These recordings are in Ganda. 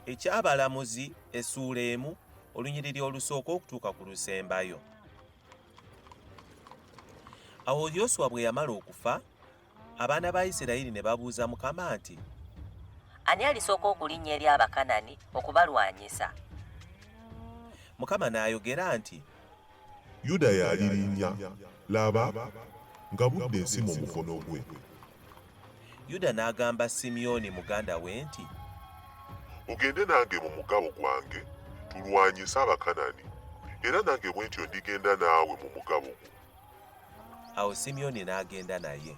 Eky'abalamuzi essuula 1 olunyiriri olusooka okutuuka ku lusembayo. Awo Yoswa bwe yamala okufa, abaana ba Isiraeri ne babuuza Mukama nti, ani alisooka okulinnya eri Abakanani okubalwanyisa? Mukama n'ayogera nti, Yuda y'alirinnya, laba nga budde ensi mu mukono gwe. Yuda n'agamba Simyoni muganda we nti, Ogende nange mu mugabo gwange tulwanyise Abakanani, era nange bwe ntyo ndigenda naawe mu mugabo gwo. Awo Simyoni n'agenda naye.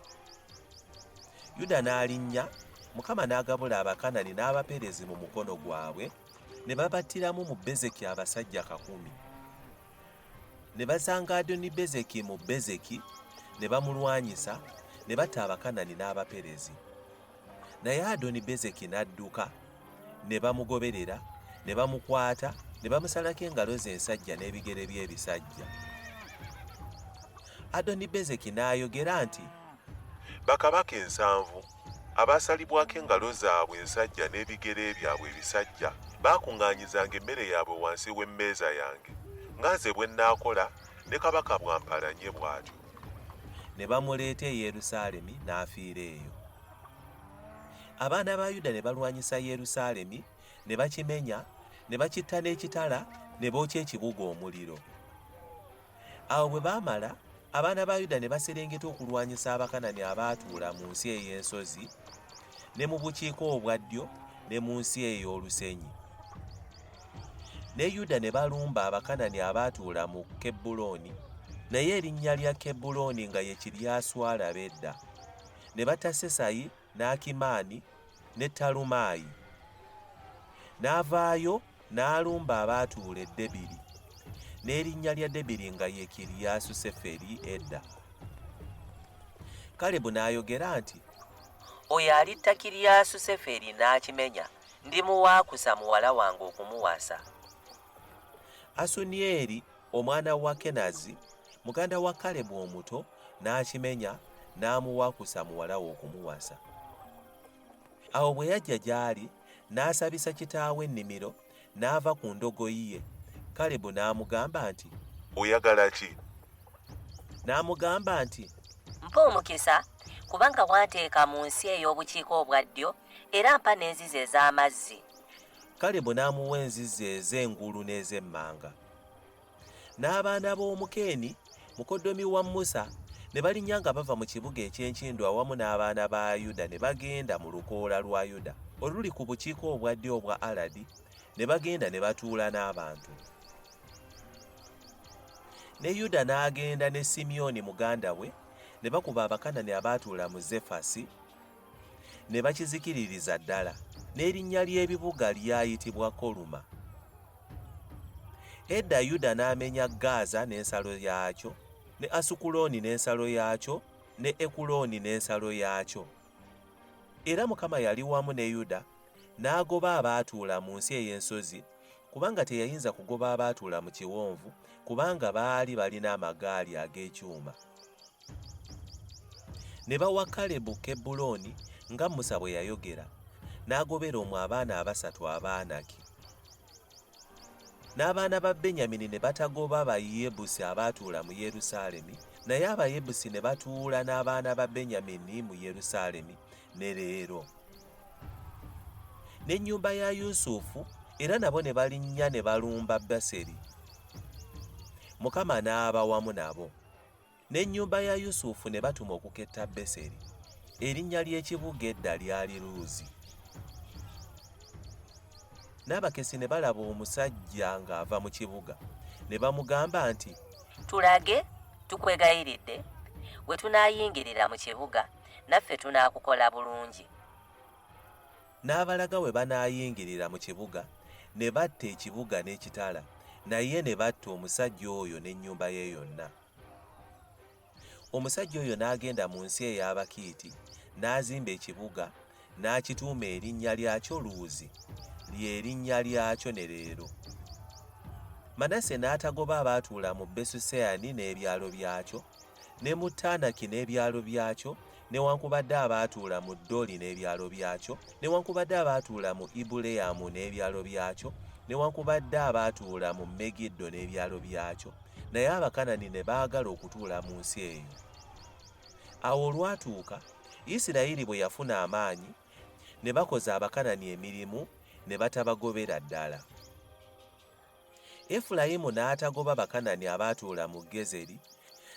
Yuda n'alinnya, Mukama n'agabula Abakanani n'abaperezi mu mukono gwabwe, ne babattiramu mu Bezeki abasajja 100. Ne basanga Adoni-Bezeki mu Bezeki, ne bamulwanyisa, ne batta Abakanani n'abaperezi. Naye Adoni-Bezeki n'adduka, ne bamugoberera, ne bamukwata, ne bamusalako engalo ze ensajja n'ebigere by'ebisajja. Adoni-Bezeki n'ayogera nti, bakabaka 7 abaasalibwako engalo zaabwe ensajja n'ebigere byabwe ebisajja baakuŋŋaanyizanga emmere yaabwe wansi w'emmeeza yange, nga nze bwe nnaakola ne kabaka bwampalanye bw'atyo. Ne bamuleeta e Yerusaalemi n'afiira eyo. Abaana ba Yuda ne balwanyisa Yerusaalemi, ne bakimenya, ne bakitta n'ekitala, ne bookya ekibuga omuliro. Awo bwe baamala, abaana ba Yuda ne baserengeta okulwanyisa Abakanani abaatuula mu nsi ey'ensozi, ne mu bukiika obwa ddyo, ne mu nsi ey'olusenyi. Ne Yuda ne balumba Abakanani abaatuula mu Kebbulooni, naye erinnya lya Kebbulooni nga ye Kiryaswalaba edda. Ne batta Sesayi, n'Akimaani, ne Talumaayi. N'avaayo n'alumba abaatuula e Debiri, n'erinnya lya Debiri nga ye Kiryasuseferi edda. Kalebu n'ayogera nti, oyo alitta Kiryasuseferi n'akimenya, ndimuwaakusa muwala wange okumuwasa. Asunieri omwana wa Kenazi, muganda wa Kalebu omuto, n'akimenya, n'amuwaakusa muwala we okumuwasa. Awo bwe yajja gy'ali, n'asabisa kitaawe ennimiro, n'ava ku ndogoyi ye. Kalebu n'amugamba nti, oyagala ki? N'amugamba nti, mpa omukisa, kubanga wanteeka mu nsi ey'obukiika obwa ddyo, era mpa n'enzizi ez'amazzi. Kalebu n'amuwa enzizi ez'engulu n'ez'emmanga. N'abaana b'Omukeeni, mukoddomi wa Musa, ne balinnya nga bava mu kibuga eky'enkindu awamu n'abaana ba Yuda, ne bagenda mu lukoola lwa Yuda oluli ku bukiika obwa ddyo obwa Aladi, ne bagenda ne batuula n'abantu. Ne Yuda n'agenda ne Simyoni muganda we, ne bakuba Abakanani abaatuula mu Zefasi, ne bakizikiririza ddala, n'erinnya ly'ebibuga lyayitibwa Koluma. Edda Yuda n'amenya Gaza n'ensalo yaakyo, ne Asukulooni n'ensalo yaakyo, ne Ekulooni n'ensalo yaakyo. Era Mukama yali wamu ne Yuda, n'agoba abaatuula mu nsi ey'ensozi, kubanga teyayinza kugoba abaatuula mu kiwonvu, kubanga baali balina amagaali ag'ekyuma. Ne bawa Kalebu Kebbulooni nga Musa bwe yayogera, n'agobera omwo abaana 3 Abaanaki. N'abaana ba Benyamini ne batagoba Abayebusi abaatuula mu Yerusaalemi, naye Abayebusi ne batuula n'abaana ba Benyamini mu Yerusaalemi ne leero. N'ennyumba ya Yusufu era nabo ne balinnya ne balumba Beseri. Mukama n'aba wamu nabo. N'ennyumba ya Yusufu ne batuma okuketta Beseri. Erinnya ly'ekibuga edda lyali Luuzi. N'abakesi ne balaba omusajja ng'ava mu kibuga, ne bamugamba nti, tulage, tukwegayiridde, bwe tunaayingirira mu kibuga, naffe tunaakukola bulungi. N'abalaga we banaayingirira mu kibuga, ne batta ekibuga n'ekitala, naye ne batta omusajja oyo n'ennyumba ye yonna. Omusajja oyo n'agenda mu nsi ey'Abakiiti, n'azimba ekibuga, n'akituuma erinnya lyakyo Luuzi, ly'erinnya lyakyo ne leero. Manase n'atagoba abaatuula mu Besuseyani n'ebyalo byakyo, ne mu Taanaki n'ebyalo byakyo, newankubadde abaatuula mu Doli n'ebyalo byakyo, newankubadde abaatuula mu Ibuleyamu n'ebyalo byakyo, newankubadde abaatuula mu Megiddo n'ebyalo byakyo, naye Abakanani ne baagala okutuula mu nsi eyo. Awo olwatuuka, Isirayiri bwe yafuna amaanyi, ne bakoza Abakanani emirimu ne batabagobera ddala. Efulayimu n'atagoba Bakanani abaatuula mu Gezeri,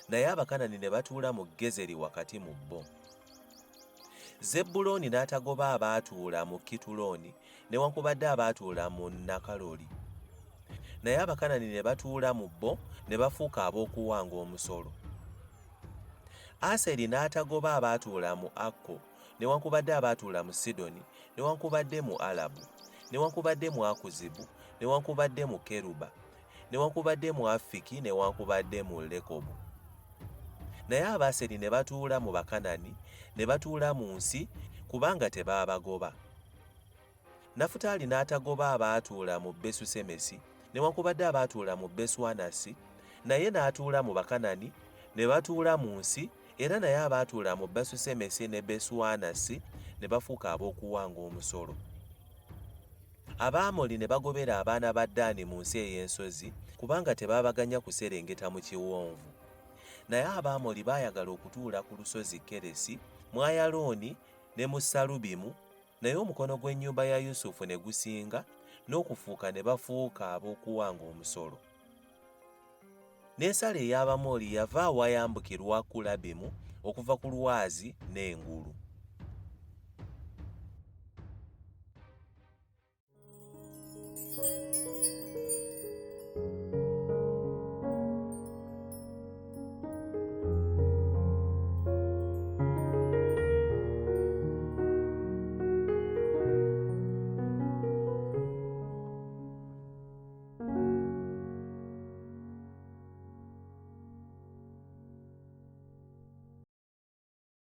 naye Abakanani ne batuula mu Gezeri wakati mu bo. Zebbulooni n'atagoba abaatuula mu Kitulooni, newankubadde abaatuula mu Nakaloli, naye Abakanani ne batuula mu bo ne bafuuka ab'okuwanga omusolo. Aseri n'atagoba abaatuula mu Akko, newankubadde abaatuula mu Sidoni, newankubadde mu Alabu, newankubadde mu Akuzibu, newankubadde mu Keruba, newankubadde mu Afiki, newankubadde mu Lekobu. Naye Abaseri ne batuula mu Bakanani, ne batuula mu nsi kubanga tebaabagoba. Nafutaali n'atagoba abaatuula mu Besusemesi, newankubadde abaatuula mu Beswanasi, naye n'atuula mu Bakanani, ne batuula mu nsi, era naye abaatuula mu Besusemesi ne Beswanasi ne bafuuka ab'okuwanga omusolo. Abamoli ne bagobera abaana ba Ddaani mu nsi ey'ensozi kubanga tebaabaganya kuserengeta mu kiwonvu. Naye Abamoli baayagala okutuula ku lusozi Keresi, mu Ayalooni ne mu Salubimu, naye omukono gw'ennyumba ya Yusufu ne gusinga n'okufuuka ne bafuuka ab'okuwanga omusolo. N'ensalo ey'Abamoli yava awayambukirwa Kulabimu okuva ku lwazi n'engulu.